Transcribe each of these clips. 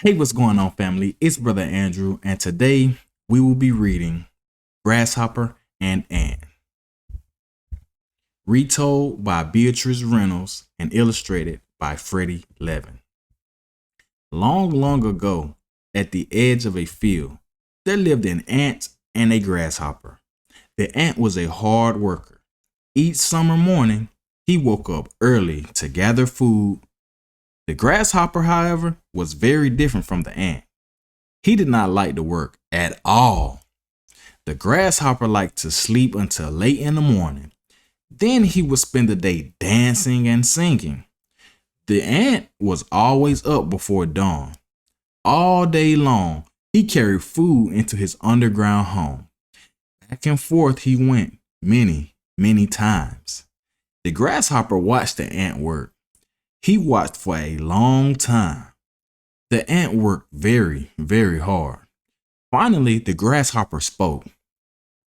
Hey, what's going on, family? It's Brother Andrew, and today we will be reading Grasshopper and Ant, retold by Beatrice Reynolds and illustrated by Freddie Levin. Long, long ago, at the edge of a field, there lived an ant and a grasshopper. The ant was a hard worker. Each summer morning, he woke up early to gather food. The grasshopper, however, was very different from the ant. He did not like to work at all. The grasshopper liked to sleep until late in the morning. Then he would spend the day dancing and singing. The ant was always up before dawn. All day long, he carried food into his underground home. Back and forth he went many, many times. The grasshopper watched the ant work. He watched for a long time. The ant worked very, very hard. Finally, the grasshopper spoke.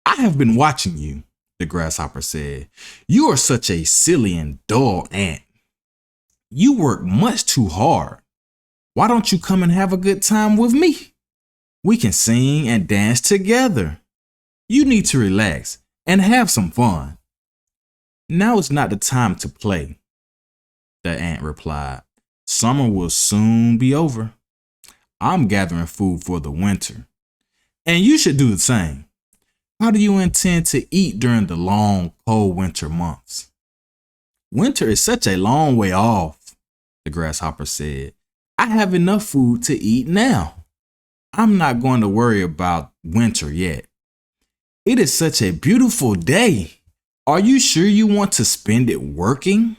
"I have been watching you," the grasshopper said. "You are such a silly and dull ant. You work much too hard. Why don't you come and have a good time with me? We can sing and dance together. You need to relax and have some fun." "Now is not the time to play," the ant replied. "Summer will soon be over. I'm gathering food for the winter, and you should do the same. How do you intend to eat during the long, cold winter months?" "Winter is such a long way off," the grasshopper said. "I have enough food to eat now. I'm not going to worry about winter yet. It is such a beautiful day. Are you sure you want to spend it working?"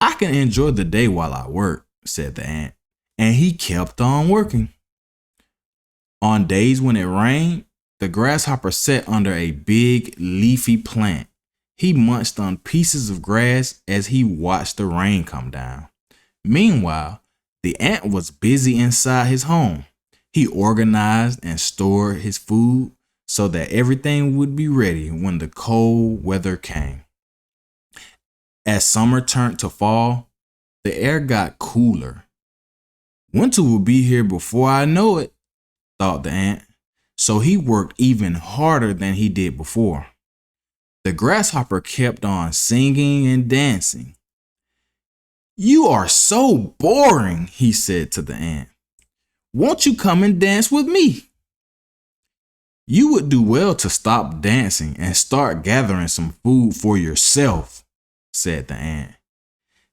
"I can enjoy the day while I work," said the ant, and he kept on working. On days when it rained, the grasshopper sat under a big leafy plant. He munched on pieces of grass as he watched the rain come down. Meanwhile, the ant was busy inside his home. He organized and stored his food so that everything would be ready when the cold weather came. As summer turned to fall, the air got cooler. "Winter will be here before I know it," thought the ant. So he worked even harder than he did before. The grasshopper kept on singing and dancing. "You are so boring," he said to the ant. "Won't you come and dance with me?" "You would do well to stop dancing and start gathering some food for yourself," said the ant.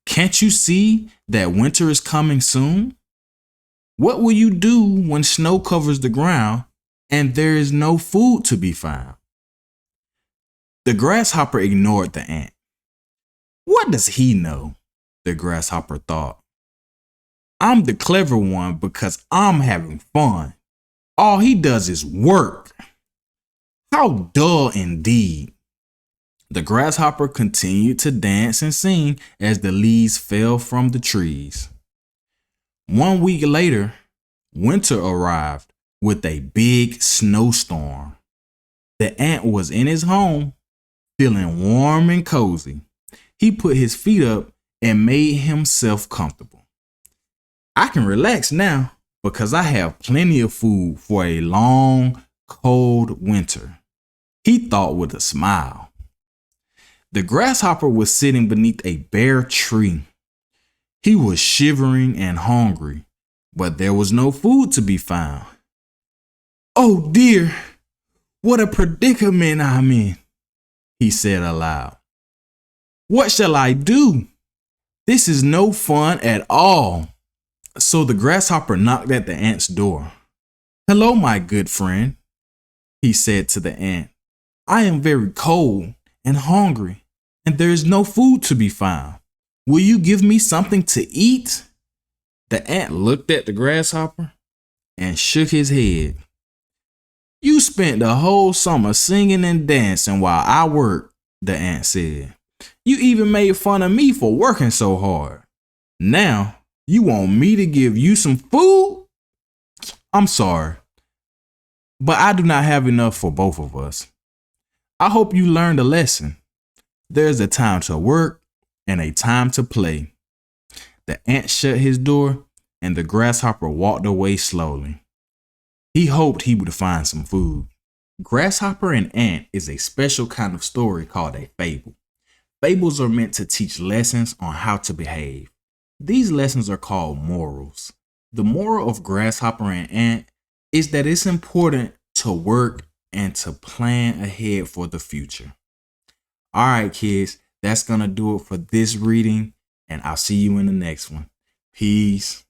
"Can't you see that winter is coming soon? What will you do when snow covers the ground and there is no food to be found?" The grasshopper ignored the ant. "What does he know?" the grasshopper thought. "I'm the clever one because I'm having fun. All he does is work. How dull indeed." The grasshopper continued to dance and sing as the leaves fell from the trees. 1 week later, winter arrived with a big snowstorm. The ant was in his home, feeling warm and cozy. He put his feet up and made himself comfortable. "I can relax now because I have plenty of food for a long, cold winter," he thought with a smile. The grasshopper was sitting beneath a bare tree. He was shivering and hungry, but there was no food to be found. "Oh dear, what a predicament I'm in," he said aloud. "What shall I do? This is no fun at all." So the grasshopper knocked at the ant's door. "Hello, my good friend," he said to the ant. "I am very cold and hungry, and there is no food to be found. Will you give me something to eat?" The ant looked at the grasshopper and shook his head. "You spent the whole summer singing and dancing while I worked," the ant said. "You even made fun of me for working so hard. Now you want me to give you some food? I'm sorry, but I do not have enough for both of us. I hope you learned a lesson. There's a time to work and a time to play." The ant shut his door and the grasshopper walked away slowly. He hoped he would find some food. Grasshopper and Ant is a special kind of story called a fable. Fables are meant to teach lessons on how to behave. These lessons are called morals. The moral of Grasshopper and Ant is that it's important to work and to plan ahead for the future. All right, kids, that's going to do it for this reading, and I'll see you in the next one. Peace.